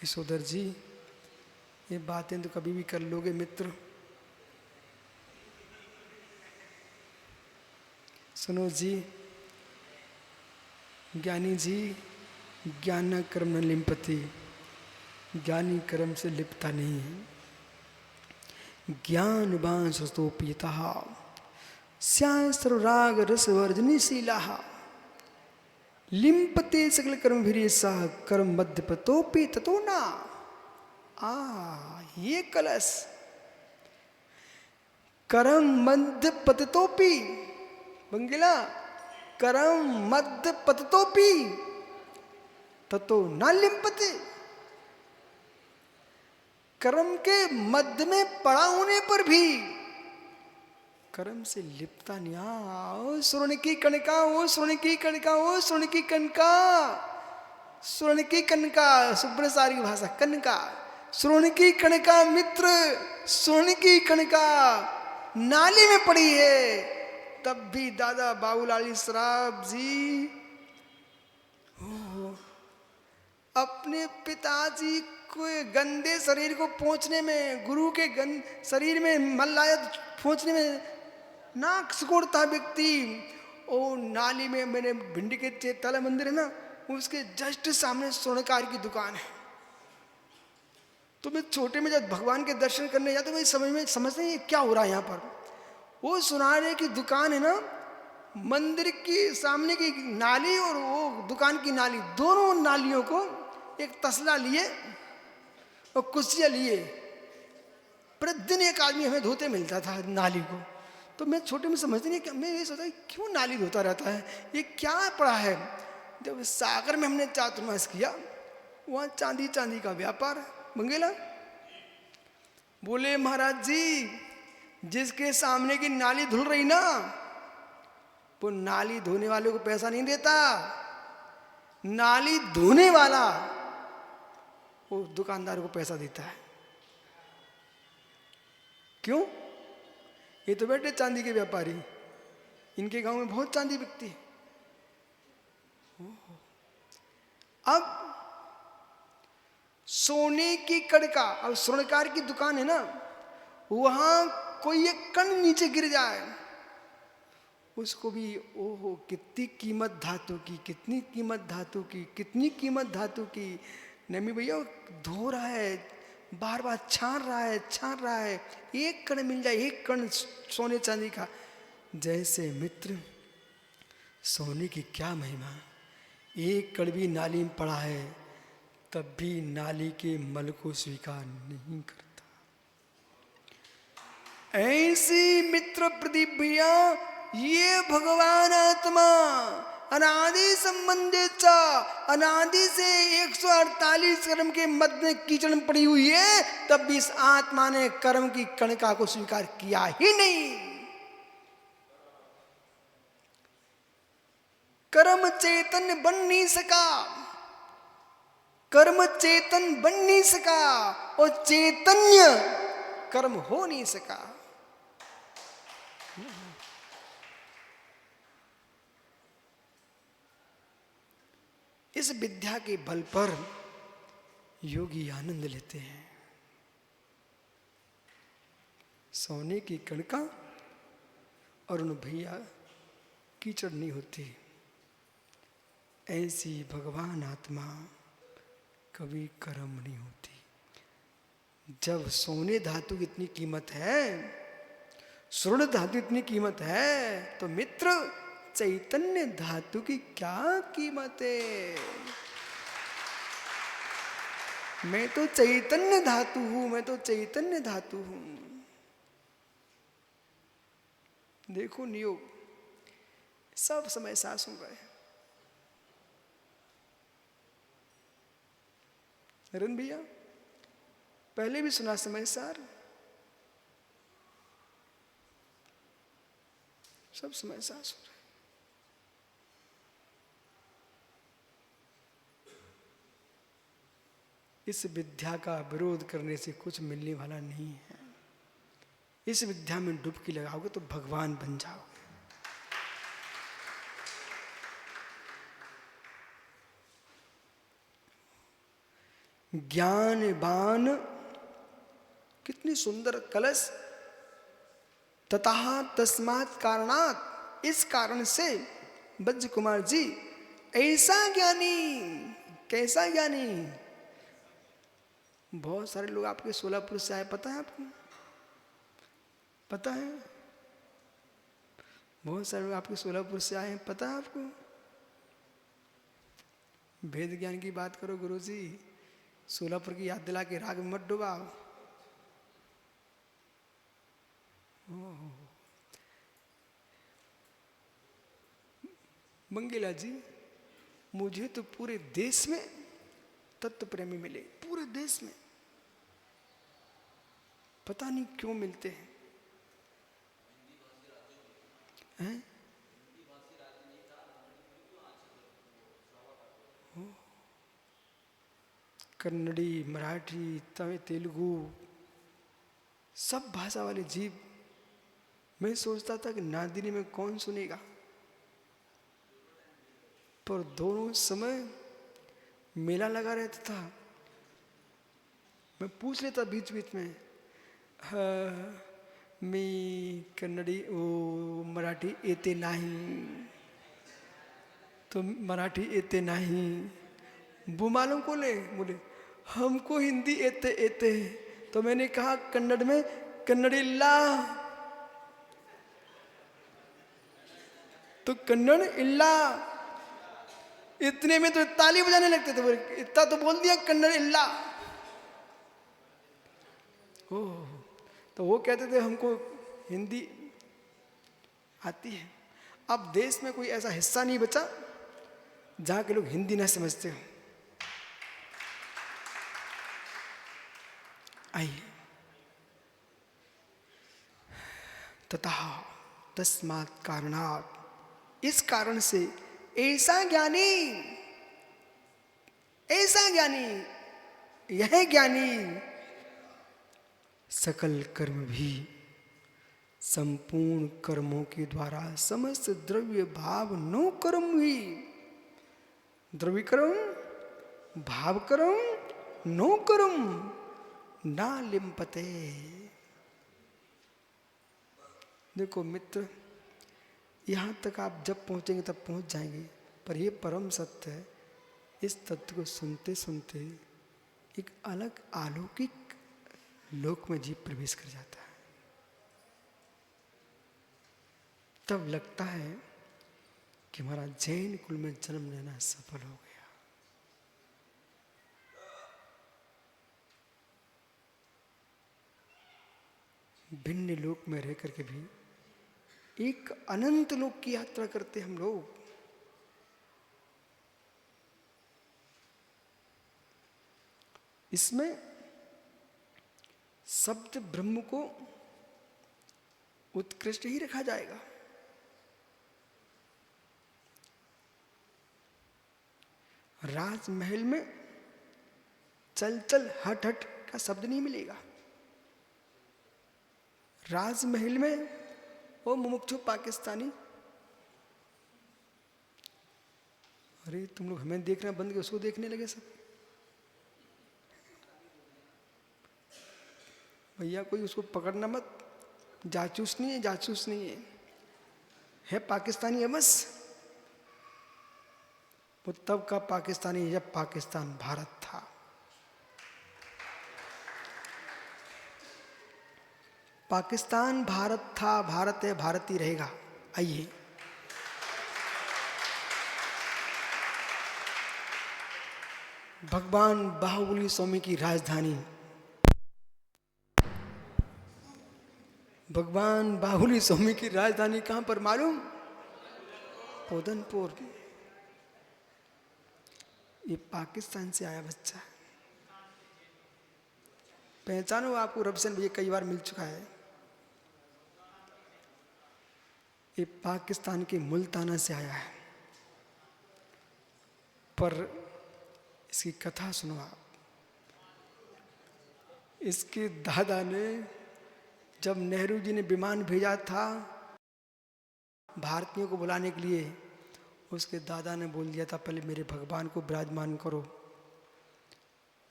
यशोधर जी, ये बातें तो कभी भी कर लोगे मित्र। सुनो जी, ज्ञानी जी, ज्ञान कर्म न लिम्पति, ज्ञानी कर्म से लिपता नहीं है। ज्ञानवान सतो पीता स्यास्त्र राग रस वर्जनीशीला, लिम्पते सकल कर्म भिरेसा, कर्म मध्यपतोपि ततो ना। ये कलश, कर्म मध्य पततोपि, बंगिला, कर्म मध्य पततोपि ततो न लिम्पते। कर्म के मध्य में पड़ा होने पर भी कर्म से लिपता नहीं। ओ स्वर्ण की कणिका, ओ स्वर्ण की कणिका, ओ स्वर्ण की कणिका, स्वर्ण की कणिका, सुब्रसारी की भाषा कणिका, स्वर्ण की कणिका मित्र, स्वर्ण की कणिका नाली में पड़ी है। तब भी दादा बाबूलाल श्राफ जी अपने पिताजी के गंदे शरीर को पोंछने में, गुरु के शरीर में मल्लायत पोंछने में नाक सिकोड़ता व्यक्ति, ओ नाली में, मैंने भिंडी के चेतला मंदिर है ना, उसके जस्ट सामने स्वर्णकार की दुकान है। तो मैं छोटे में जब भगवान के दर्शन करने जाता, तो मैं समझ नहीं क्या हो रहा है यहाँ पर। वो सुनारे की दुकान है ना, मंदिर की सामने की नाली और वो दुकान की नाली, दोनों नालियों को एक तसला लिए और कुर्सियाँ लिए, प्रतिदिन एक आदमी हमें धोते मिलता था नाली को। तो मैं छोटे में समझती नहीं, मैं ये सोचा क्यों नाली धोता रहता है, ये क्या पड़ा है। जब सागर में हमने चातुर्मास किया, वहाँ चांदी चांदी का व्यापार मंगेला। बोले महाराज जी, जिसके सामने की नाली धुल रही ना, वो नाली धोने वाले को पैसा नहीं देता, नाली धोने वाला वो दुकानदार को पैसा देता है। क्यों? ये तो बैठे चांदी के व्यापारी, इनके गांव में बहुत चांदी बिकती है। अब सोने की कड़का, अब स्वर्णकार की दुकान है ना, वहां कोई एक कण नीचे गिर जाए, उसको भी ओहो कितनी कीमत धातु की, कितनी कीमत धातु की, कितनी कीमत धातु की। नमी भैया धो रहा है, बार बार छान रहा है, एक कण मिल जाए, एक कण सोने चांदी का। जैसे मित्र सोने की क्या महिमा, एक कण भी नाली में पड़ा है तब भी नाली के मल को स्वीकार नहीं करता। ऐसी मित्र प्रदीप भैया ये भगवान आत्मा अनादि संबंधित अनादि से 148 कर्म के मध्य में कीचड़ में पड़ी हुई है, तब भी इस आत्मा ने कर्म की कणिका को स्वीकार किया ही नहीं। कर्म चेतन बन नहीं सका, कर्म चेतन बन नहीं सका और चैतन्य कर्म हो नहीं सका। इस विद्या के बल पर योगी आनंद लेते हैं। सोने की कणका और उन भैया कीचड़ नहीं होती। ऐसी भगवान आत्मा कभी कर्म नहीं होती। जब सोने धातु की इतनी कीमत है, स्वर्ण धातु इतनी कीमत है, तो मित्र चैतन्य धातु की क्या कीमत है? मैं तो चैतन्य धातु हूं, मैं तो चैतन्य धातु हूं। देखो नियोग सब समय सास हो गए। नरेंद्र भैया पहले भी सुना समय सार, सब समय सास हो रहे। इस विद्या का विरोध करने से कुछ मिलने वाला नहीं है। इस विद्या में डुबकी लगाओगे तो भगवान बन जाओगे। ज्ञानवान, कितनी सुंदर कलश। ततः तस्मात् कारणात्, इस कारण से बज्ज कुमार जी ऐसा ज्ञानी, कैसा ज्ञानी। बहुत सारे लोग आपके सोलापुर से आए, पता है आपको? पता है? बहुत सारे लोग आपके सोलापुर से आए हैं, पता है आपको? भेद ज्ञान की बात करो गुरुजी, सोलापुर की याद दिला के राग में मत डुबाओ। मंगेला जी, मुझे तो पूरे देश में तत्व प्रेमी मिले, पूरे देश में। पता नहीं क्यों मिलते हैं, हैं? कन्नड़ी, मराठी, तमिल, तेलुगु, सब भाषा वाले जीव। मैं सोचता था कि नादिनी में कौन सुनेगा, पर दोनों समय मेला लगा रहता था। मैं पूछ लेता बीच बीच में, मी कन्नड़ी ओ मराठी येते नहीं, तो मराठी येते नहीं। वो मालूम को ले, बोले हमको हिंदी येते येते। तो मैंने कहा कन्नड़ में कन्नड़ी ला, तो कन्नड़ इल्ला। इतने में तो ताली बजाने लगते थे, बोले इतना तो बोल दिया कन्नड़ इल्ला। ओह, तो वो कहते थे हमको हिंदी आती है। अब देश में कोई ऐसा हिस्सा नहीं बचा जहां के लोग हिंदी ना समझते हो। आइए, तथा तस्मात् कारणात्, इस कारण से ऐसा ज्ञानी, ऐसा ज्ञानी यह ज्ञानी सकल कर्म भी संपूर्ण कर्मों के द्वारा समस्त द्रव्य भाव नो कर्म हुई। द्रव्य कर्म, भाव कर्म, नो कर्म ना लिम्पते। देखो मित्र, यहाँ तक आप जब पहुँचेंगे तब पहुँच जाएंगे, पर ये परम सत्य है। इस तत्व को सुनते सुनते एक अलग अलौकिक लोक में जीव प्रवेश कर जाता है। तब लगता है कि हमारा जैन कुल में जन्म लेना सफल हो गया। भिन्न लोक में रह करके भी एक अनंत लोक की यात्रा करते हम लोग। इसमें शब्द ब्रह्म को उत्कृष्ट ही रखा जाएगा। राजमहल में चल चल हट हट का शब्द नहीं मिलेगा। राजमहल में वो मुमुक्षु पाकिस्तानी, अरे तुम लोग हमें देखना बंद के उसको देखने लगे सब। भैया कोई उसको पकड़ना मत, जासूस नहीं है, जासूस नहीं है पाकिस्तानी है बस। वो तब का पाकिस्तानी है जब पाकिस्तान भारत था। पाकिस्तान भारत था, भारत है, भारत ही रहेगा। आइए, भगवान बाहुबली स्वामी की राजधानी, भगवान बाहुबली स्वामी की राजधानी कहां पर मालूम? पोदनपुर। ये पाकिस्तान से आया बच्चा, पहचानो आपको, रबसन भैया कई बार मिल चुका है। ये पाकिस्तान के मुल्ताना से आया है। पर इसकी कथा सुनो आप। इसके दादा ने, जब नेहरू जी ने विमान भेजा था भारतीयों को बुलाने के लिए, उसके दादा ने बोल दिया था पहले मेरे भगवान को विराजमान करो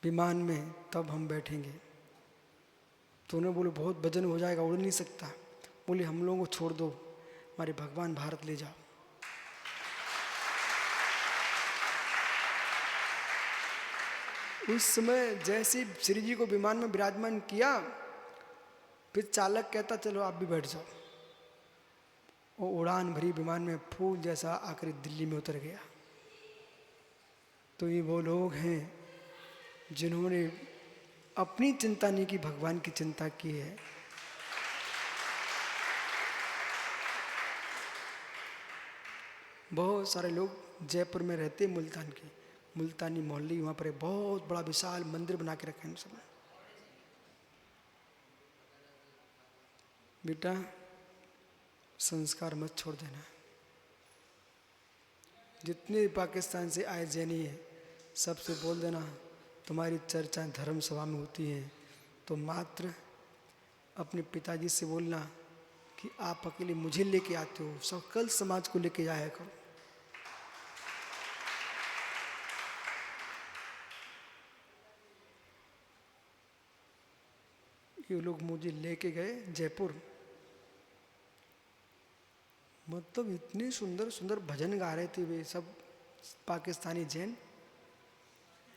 विमान में, तब हम बैठेंगे। तो उन्हें बोले बहुत वजन हो जाएगा, उड़ नहीं सकता। बोले हम लोगों को छोड़ दो, हमारे भगवान भारत ले जाओ। उस समय जैसे श्री जी को विमान में विराजमान किया, फिर चालक कहता चलो आप भी बैठ जाओ। वो उड़ान भरी विमान में फूल जैसा आकर दिल्ली में उतर गया। तो ये वो लोग हैं जिन्होंने अपनी चिंता नहीं की, भगवान की चिंता की है। बहुत सारे लोग जयपुर में रहते, मुल्तान के, मुल्तानी मोहल्ली, वहाँ पर बहुत बड़ा विशाल मंदिर बना के रखे हैं सब। बेटा संस्कार मत छोड़ देना। जितने पाकिस्तान से आए जैनी है सबसे बोल देना तुम्हारी चर्चाएं धर्म सभा में होती हैं तो मात्र अपने पिताजी से बोलना कि आप अकेले मुझे लेके आते हो, सकल समाज को लेके जाया करो। ये लोग मुझे लेके गए जयपुर, मतलब इतने सुंदर सुंदर भजन गा रहे थे वे सब पाकिस्तानी जैन।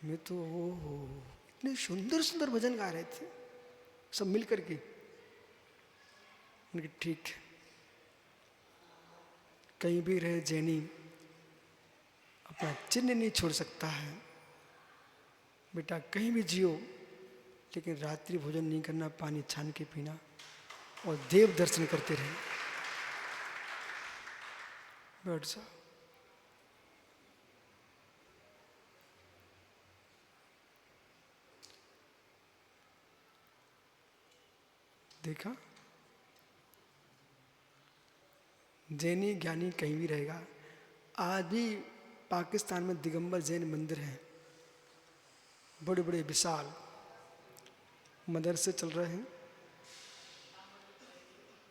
मैं तो ओ इतने सुंदर सुंदर भजन गा रहे थे सब मिल करके। उनकी ठीक, कहीं भी रहे जैनी अपना चिन्ह नहीं छोड़ सकता है। बेटा कहीं भी जियो, लेकिन रात्रि भोजन नहीं करना, पानी छान के पीना और देव दर्शन करते रहे। बैठ जाओ। देखा, जैनी ज्ञानी कहीं भी रहेगा। आज भी पाकिस्तान में दिगंबर जैन मंदिर हैं, बड़े बड़े विशाल मदरसे चल रहे हैं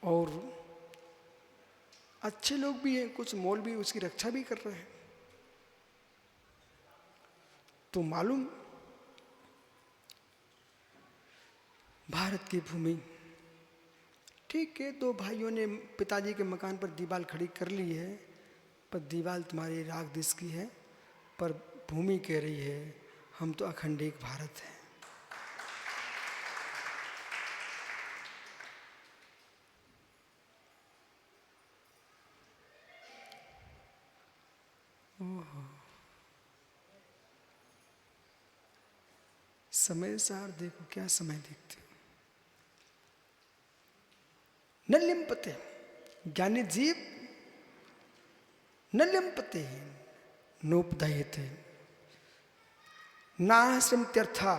और अच्छे लोग भी हैं, कुछ मौलवी उसकी रक्षा भी कर रहे हैं। तो मालूम भारत की भूमि, ठीक है, दो भाइयों ने पिताजी के मकान पर दीवार खड़ी कर ली है, पर दीवार तुम्हारे राग देश की है, पर भूमि कह रही है हम तो अखंड एक भारत हैं। समय सार देखो, क्या समय देखते हो। न लिम्पते ज्ञानी जीव न लिम्पते नोपदयते नाश्रम त्यर्था,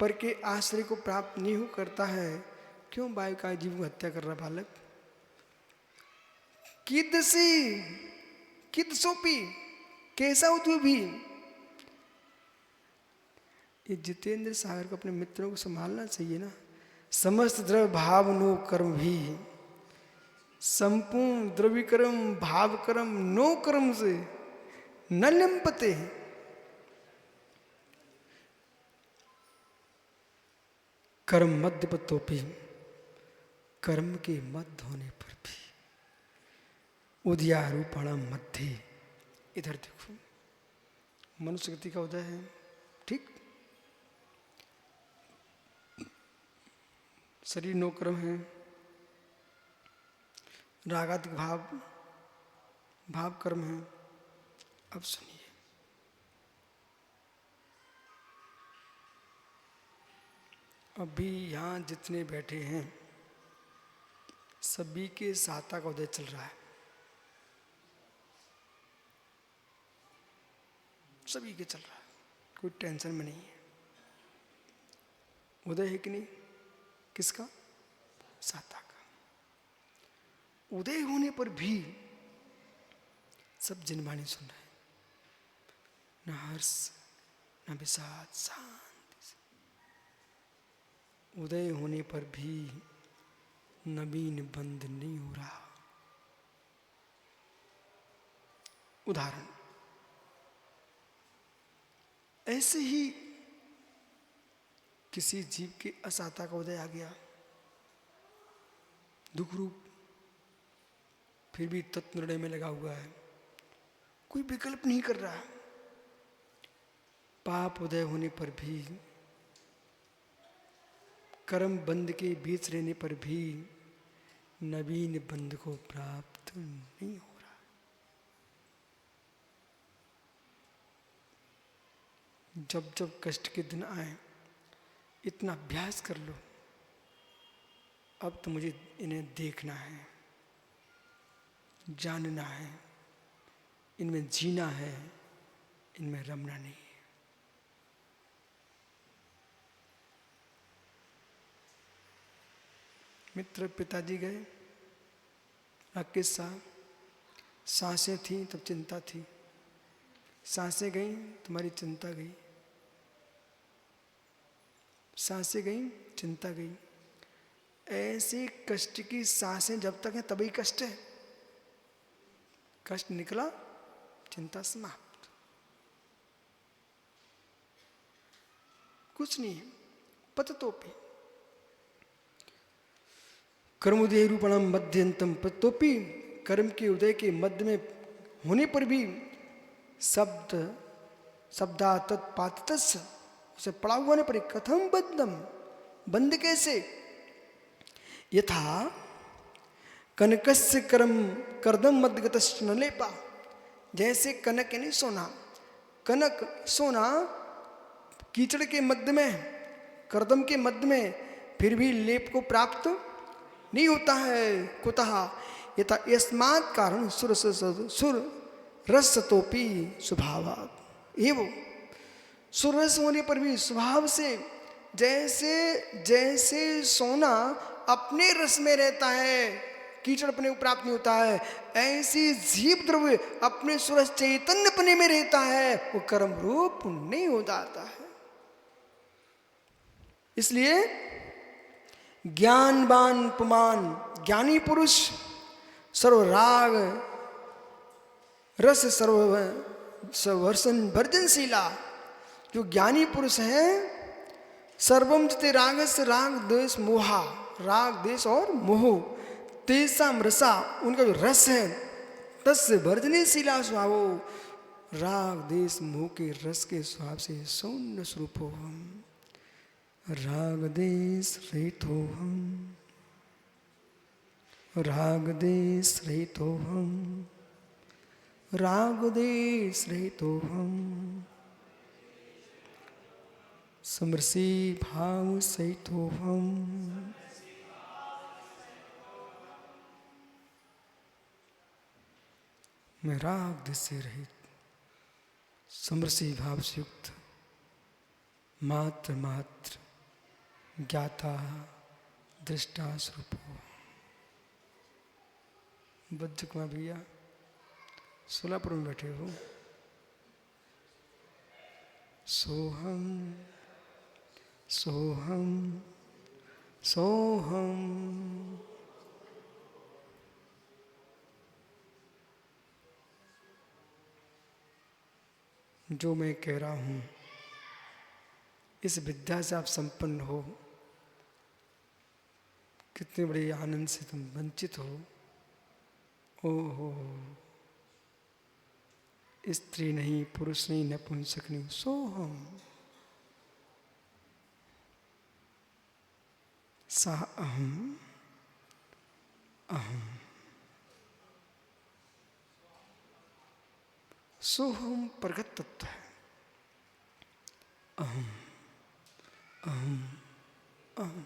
पर के आश्रय को प्राप्त नहीं हो करता है। क्यों वायु का जीव को हत्या कर रहा बालक। किदसी किदसोपी, कैसा हो तू भी। ये जितेंद्र सागर को अपने मित्रों को संभालना चाहिए ना। समस्त द्रव्य भाव नो कर्म भी, संपूर्ण द्रव्य कर्म भाव कर्म नो कर्म से न लिम्पते हैं। कर्म मध्यपतोपी, कर्म के मध्य होने पर भी उदयारूपणम मध्य। इधर देखो, मनुष्य गति का उदय है, ठीक। शरीर नो कर्म है, रागात्मक भाव भाव कर्म है। अब सुनिए, अभी यहाँ जितने बैठे हैं सभी के साता का उदय चल रहा है, सभी के चल रहा है, कोई टेंशन में नहीं है। उदय है कि नहीं, किसका, साता का। उदय होने पर भी सब जिनवाणी सुन रहे हैं, न हर्ष न विषाद, शांति से। उदय होने पर भी नवीन बंध नहीं हो रहा। उदाहरण, ऐसे ही किसी जीव के असाता का उदय आ गया, दुख रूप, फिर भी तत्व निर्णय में लगा हुआ है, कोई विकल्प नहीं कर रहा। पाप उदय होने पर भी, कर्म बंध के बीच रहने पर भी नवीन बंध को प्राप्त नहीं हो रहा। जब जब कष्ट के दिन आए, इतना अभ्यास कर लो, अब तो मुझे इन्हें देखना है, जानना है, इनमें जीना है, इनमें रमना नहीं है। मित्र पिताजी गए, किस्सा, सांसें थी तब चिंता थी, सांसें गई तुम्हारी चिंता गई, सांसें गई चिंता गई। ऐसे कष्ट की सांसें जब तक है तभी कष्ट है, कष्ट निकला चिंता समाप्त। कुछ नहीं है। पततोपि कर्मोदय रूपणम मध्यंतम, पततोपि कर्म के उदय के मध्य में होने पर भी शब्द शब्दा तत्पातस्य, उसे पड़ा हुआ नहीं पर कथम बंधम, बंद कैसे। यथा कनकस्य कर्दम मध्यगतश्च न लेपा, जैसे कनक यानी सोना, कनक सोना कीचड़ के मध्य में, कर्दम के मध्य में, फिर भी लेप को प्राप्त नहीं होता है। कुतः यथा यस्मात् कारण सुर रसतोपि स्वभावात् एवं, सुरस होने पर भी स्वभाव से, जैसे जैसे सोना अपने रस में रहता है, कीचड़ अपने को प्राप्त नहीं होता है, ऐसी जीव द्रव्य अपने सूरज चैतन्य अपने में रहता है, वो कर्म रूप नहीं हो जाता है। इसलिए ज्ञानवान पुमान, ज्ञानी पुरुष सर्वराग रस सर्वर्सन वर्जनशीला, जो ज्ञानी पुरुष है, सर्वम जते रागस, राग द्वेष मोहा, राग द्वेष और मोह, तेसाम रसा, उनका जो रस है, तस्य वर्जनशीला स्वभाव, राग द्वेष मोह के रस के स्वभाव से सौम्य स्वरूप हो हम, राग द्वेष रहित हो हम, राग द्वेष रहित हो हम, राग द्वेष रहित हो हम, समरसी भाव सहित हो हम। मैं राग द्वेष से रहित, समरसी भाव से युक्त, मात्र मात्र ज्ञाता दृष्टा स्वरूप हो। बच्च कुमार भैया सोलापुर में बैठे हो। सोहम सोहम सोहम, जो मैं कह रहा हूं, इस विद्या से आप संपन्न हो, कितने बड़े आनंद से तुम वंचित हो। ओहो, स्त्री नहीं, पुरुष नहीं, नपुंसक नहीं, सोहम सा अहम अहम, सोहम प्रगत तत्व है। अहम अहम अहम,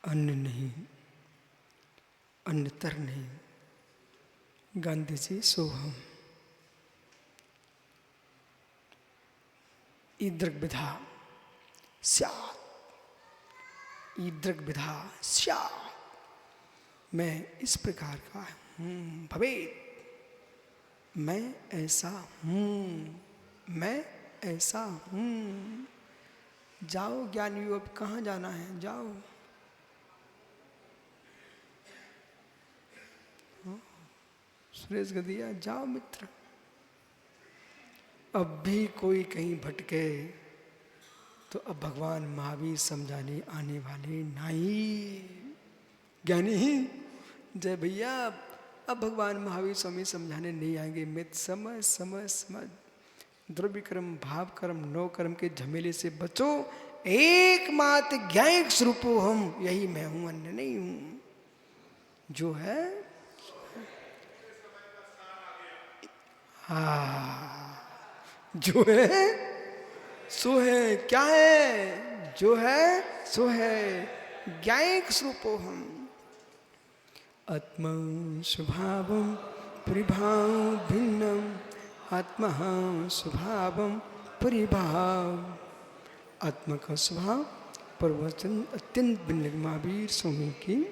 अन्य नहीं, अन्यतर नहीं। गांधी जी सोहम ईदृग विधा स्यात्, ईदृग विधा स्यात्, मैं इस प्रकार का हूँ भवेत्, मैं ऐसा हूँ, मैं ऐसा हूँ। जाओ ज्ञानियों, अब कहाँ जाना है, जाओ। सुरेश गदिया, जाओ मित्र। अब भी कोई कहीं भटके तो अब भगवान महावीर समझाने आने वाले नहीं। ज्ञानी ही जय भैया, अब भगवान महावीर स्वामी समझाने नहीं आएंगे। मित समझ समझ समझ, द्रव्य कर्म, भाव कर्म, नौ कर्म के झमेले से बचो। एकमात्र ज्ञायक स्वरूप हम, यही मैं हूं, अन्य नहीं हूं। जो है जो है सो है, क्या है, जो है सो है, ज्ञायक स्वरूप हम। आत्मा स्वभावम परिभाव भिन्नम, आत्मा स्वभावम परिभाव, आत्मा का स्वभाव प्रवचन अत्यंत भिन्न। महावीर स्वामी की